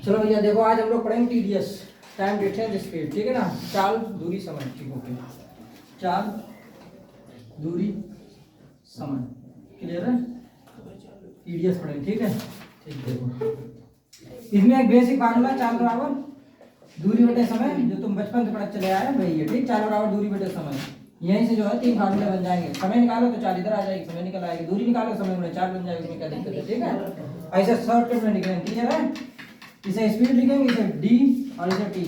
चलो भैया देखो, आज हम लोग पढ़ेंगे टीडीएस, टाइम डिस्टेंस स्पीड, ठीक है ना। चाल, दूरी, समय, ठीक ओके। चाल, दूरी, समय, क्लियर है। टीडीएस पढ़ेंगे, ठीक है। ठीक, देखो इसमें एक बेसिक फार्मूला, चाल बराबर दूरी बटे समय, जो तुम बचपन से पढ़ते चले आए वही है, ठीक। चाल बराबर दूरी बटे समय, यहीं से जो है 3 फार्मूले बन जाएंगे। समय निकालो तो चाल इधर आ जाएगी, समय निकल आएगी। दूरी निकालो समय गुणे चाल बन जाएगी, उसमें क्या दिक्कत है, ठीक है। ऐसे शॉर्टकट में लिखेंगे, क्लियर है। इसे स्पीड लिखेंगे, इसे डी और इसे टी,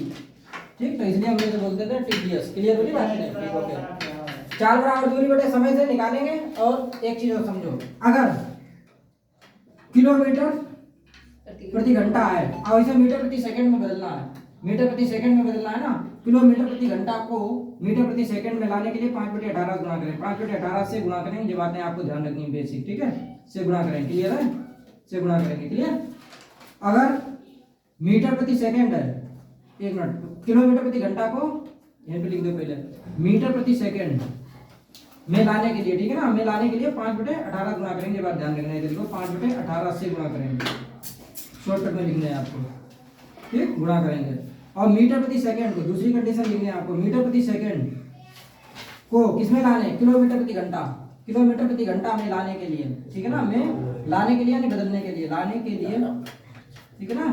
ठीक। तो इसलिए हम लोग बोलते थे टीडीएस, क्लियर हो रही बात नहीं, ठीक ओके। चाल बराबर दूरी बटे समय से निकालेंगे। और एक चीज और समझो, अगर किलोमीटर प्रति घंटा है और इसे मीटर प्रति सेकंड में बदलना है, मीटर प्रति सेकंड में बदलना है ना, किलोमीटर प्रति घंटा को मीटर प्रति सेकंड में लाने के लिए 5/18 गुणा करें। 5/18 से गुणा करेंगे, ये बातें आपको ध्यान रखनी है बेसिक, ठीक है। से गुणा करेंगे, क्लियर है, से गुणा करेंगे, क्लियर। अगर मीटर प्रति सेकंड है, एक मिनट, किलोमीटर प्रति घंटा को यहीं पे लिख दो पहले, मीटर प्रति सेकंड में लाने के लिए, ठीक है ना, में लाने के लिए 5/18 गुणा करेंगे। बात ध्यान रखना है, इधर को 5/18 से गुणा करेंगे, शॉर्टकट में लिखना है आपको, ठीक, गुणा करेंगे। और मीटर प्रति सेकंड को, दूसरी कंडीशन लिखनी है आपको, मीटर प्रति सेकंड को किसमें लाने, किलोमीटर प्रति घंटा, किलोमीटर प्रति घंटा में लाने के लिए, ठीक है ना, में लाने के लिए यानी बदलने के लिए, लाने के लिए, ठीक है ना।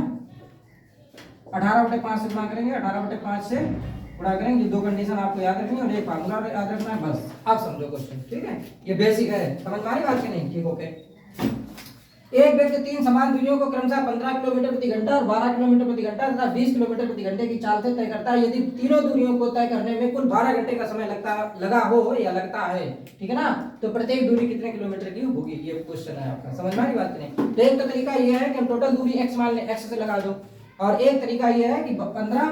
18/5 से गुणा करेंगे, 18/5 से गुणा करेंगे। ये दो कंडीशन आपको याद रखनी है और एक फार्मूला याद रखना है, बस। आप समझो क्वेश्चन, ठीक है। ये बेसिक है, समझ में आ रही बात की नहीं, ठीक ओके। एक व्यक्ति 3 समान दूरियों को क्रमशः 15 किलोमीटर प्रति घंटा और 12 किलोमीटर प्रति घंटा तथा 20 किलोमीटर प्रति घंटे की चाल से तय करता है। यदि तीनों दूरियों को तय करने में कुल 12 घंटे का समय लगा हो या लगता है, ठीक है ना, तो प्रत्येक दूरी कितने किलोमीटर की होगी, ये क्वेश्चन है आपका। समझ में आ रही बात नहीं। तो एक तो तरीका ये है कि हम टोटल दूरी x मान लें, x से लगा दो। और एक तरीका ये है कि 15,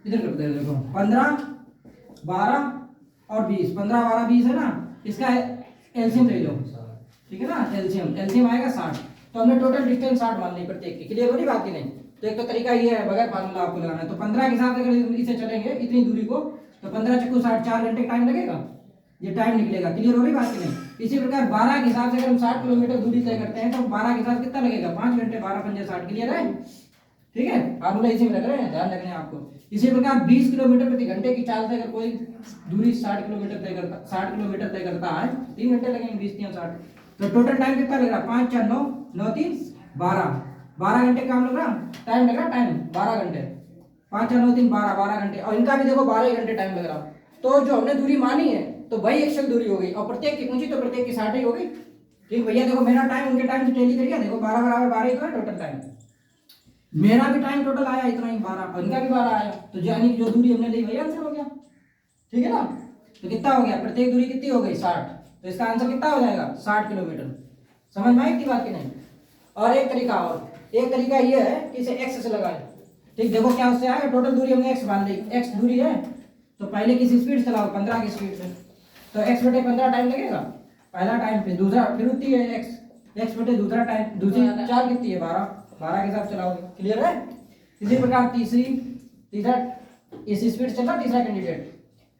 इधर कर दो, देखो 15, 12 और 20, 15, 12, 20 है ना, इसका एलसीएम ले लो, ठीक है ना। एलसीएम आएगा 60। तो हमने टोटल डिस्टेंस 60 मान ली प्रत्येक की, क्लियर हो रही बात की नहीं। तो एक तो तरीका ये है, बगैर फार्मूला आपको लगाना है। तो 15 के हिसाब से अगर इसे चलेंगे इतनी दूरी को, तो 15 × 60, 4 घंटे टाइम लगेगा, ये टाइम निकलेगा, क्लियर हो रही बात की नहीं। इसी प्रकार 12 के हिसाब से अगर हम 60 किलोमीटर दूरी तय करते हैं तो 12 के हिसाब कितना लगेगा, 5 घंटे, 12 × 5 = 60, क्लियर है, ठीक है। फार्मूला इसी में लग रहे हैं, ध्यान रखना है आपको। इसी प्रकार 20 किलोमीटर प्रति घंटे की चाल से अगर कोई दूरी 60 किलोमीटर तय करता है, 3 घंटे लगेंगे, 20 × 60। तो टोटल टाइम कितना लग रहा है, 5 × 4 = 9, 9 × 3 = 12 घंटे काम लग रहा, टाइम लग रहा, टाइम 12 घंटे, 5 × 4 = 9, 3 = 12 घंटे। और इनका भी देखो 12 घंटे टाइम लग रहा। तो जो हमने दूरी मानी है तो वही एक्चुअल दूरी हो गई, और प्रत्येक की पूछी तो प्रत्येक की 60 ही हो गई, ठीक भैया। देखो मेरा टाइम उनके टाइम से टैली करिए, देखो 12 = 12 ही तो है टोटल टाइम। मेरा भी टाइम टोटल आया इतना ही 12, और इनका भी 12 आया। तो यानी जो दूरी हमने ली वही आंसर हो गया, ठीक है ना। तो कितना हो गया, प्रत्येक दूरी कितनी हो गई, 60। तो इसका आंसर कितना हो जाएगा, 60 किलोमीटर। समझ में आई की बात की नहीं। और एक तरीका ये है कि इसे x से लगाएं, ठीक। देखो क्या उससे आएगा, टोटल दूरी हमने x मान ली, x दूरी है, तो पहले किस स्पीड से चलाओ, 15 की स्पीड से। तो x/15 टाइम लगेगा पहला टाइम पे, दूसरा फिर होती है x दूसरा टाइम, दूसरी चाल कितनी है, 12 के हिसाब से चलाओगे, क्लियर है। इसी प्रकार तीसरा इस स्पीड से चला तीसरा कैंडिडेट,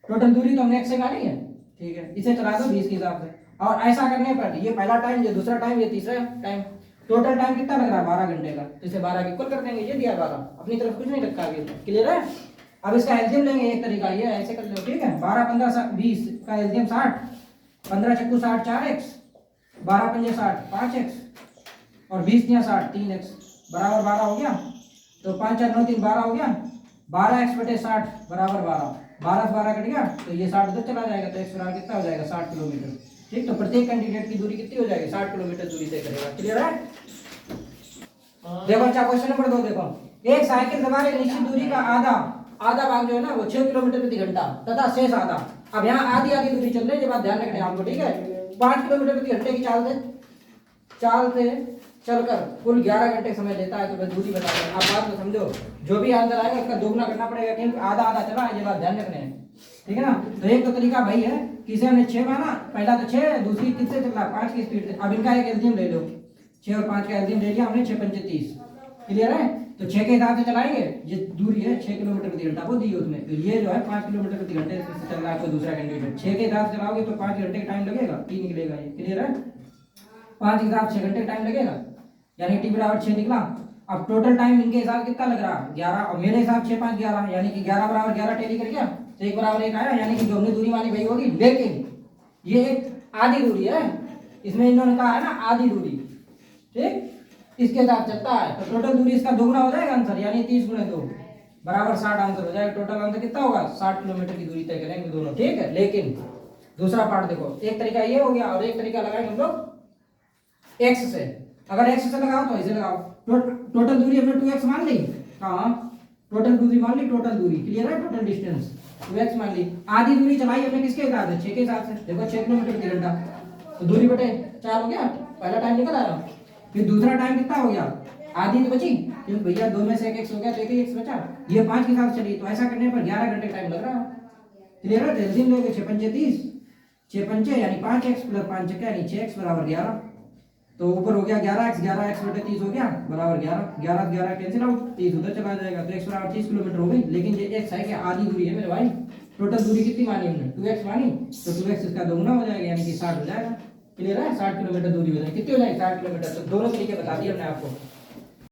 टोटल दूरी तो हमने x से मानी है, ठीक है। इसे चला दो 20 के हिसाब से। और ऐसा करने पर ये पहला टाइम, ये दूसरा टाइम, ये तीसरा टाइम, टोटल टाइम कितना लग रहा है, 12 घंटे का। तो इसे 12 की इक्वल कर देंगे, ये दिया 12, अपनी तरफ कुछ नहीं रखा अभी, क्लियर है। अब इसका एलसीएम लेंगे, एक तरीका ये है, ऐसे कर लो, ठीक है। 12, 15, 20 का एलसीएम 60, 15 × 60 4x, 12 × 5 60 5x, और 20 × 60 3x, बराबर 12 हो गया। तो 5 × 4 = 9, 3 = 12 हो गया। 12x/60 बराबर 12, 12 से 12 कट गया, तो ये 60 उधर चला जाएगा, तो x बराबर कितना हो जाएगा, 60 किलोमीटर, ठीक। तो प्रत्येक कैंडिडेट की दूरी कितनी हो जाएगी, 60 किलोमीटर दूरी तय करेगा, क्लियर है। देखो अच्छा, क्वेश्चन नंबर 2 देखो, एक साइकिल सवार एक निश्चित दूरी का आधा भाग जो है ना वो 6 किलोमीटर प्रति घंटा तथा शेष आधा, अब यहाँ आधी दूरी चल रही है, बात ध्यान रखना है आपको, ठीक है। 5 किलोमीटर प्रति घंटे की चाल से चलकर कुल 11 घंटे समय लेता है। तो दूरी बता दें, आप बात को समझो, जो भी आंसर आएगा उसका दोगुना करना पड़ेगा, क्योंकि आधा चला, ये बात ध्यान रखना है, ठीक है ना। तो एक तो तरीका भाई है कि इसे हमने 6 माना, पहला तो 6, दूसरी किससे चल रहा, 5 की स्पीड से। अब इनका एक एलसीएम ले लो, 6 और 5 का एलसीएम ले लिया हमने, 6 × 5 = 30, क्लियर है। तो 6 के हिसाब से चलाएंगे, ये दूरी है 6 किलोमीटर प्रति घंटा वो दी उसमें, तो ये जो है 5 किलोमीटर प्रति घंटे से चल रहा है कोई दूसरा कैंडिडेट। 6 के हिसाब से चलाओगे तो 5 घंटे का टाइम लगेगा, 3 निकलेगा ये, क्लियर है। 5 के हिसाब से 6 घंटे का टाइम लगेगा, यानी t = 6 निकला। अब टोटल टाइम इनके हिसाब कितना लग रहा 11 और मेरे हिसाब 6 5 11 यानी कि 11 बराबर 11 टैली कर गया तो 1 बराबर 1 आया यानी कि जो हमने दूरी मानी वही होगी। लेकिन ये एक आधी दूरी है, इसमें इन्होंने कहा है ना आधी दूरी, ठीक, इसके साथ चलता है तो टोटल दूरी इसका दोगुना हो जाएगा आंसर, यानी 30 गुणे 2 बराबर 60 आंसर हो जाएगा। टोटल आंसर कितना होगा 60 किलोमीटर की दूरी तय करेंगे दोनों, ठीक है। लेकिन दूसरा पार्ट देखो, एक तरीका ये हो गया और एक तरीका लगाएंगे हम लोग एक्स से। अगर एक्स से लगाओ तो ऐसे लगाओ, टोटल दूरी हमने 2x मान ली, हाँ टोटल दूरी मान ली, टोटल दूरी क्लियर है, टोटल डिस्टेंस 2x मान ली। आधी दूरी चलाई हमने किसके हिसाब से 6 के हिसाब से, देखो 6 किलोमीटर प्रति घंटा तो दूरी बटे 4 हो गया, पहला टाइम निकल आया। फिर दूसरा टाइम कितना हो गया, आधी तो बची क्योंकि भैया 2 में से 1 x हो गया तो 1 ही x बचा, ये 5 के साथ चली तो ऐसा करने पर 11 घंटे टाइम लग रहा है। क्लियर है, एलसीएम लोगे 6 पंचे 30, 6 पंचे यानी 5x प्लस 5 छक्का यानी 6x बराबर 11, तो ऊपर हो गया 11x बटे 30 हो गया बराबर 11 11 कैंसिल आउट, 30 उधर चला जाएगा तो x बराबर 30 किलोमीटर हो गई। लेकिन ये x है कि आधी दूरी है मेरे भाई, टोटल दूरी कितनी मानी हमने 2x मानी तो 2x इसका दोगुना हो जाएगा यानी कि 60 हो जाएगा। क्लियर है, 60 किलोमीटर दूरी हो जाएगी, कितनी हो जाएगी 60 किलोमीटर। तो दोनों तरीके बता दिए हमने आपको।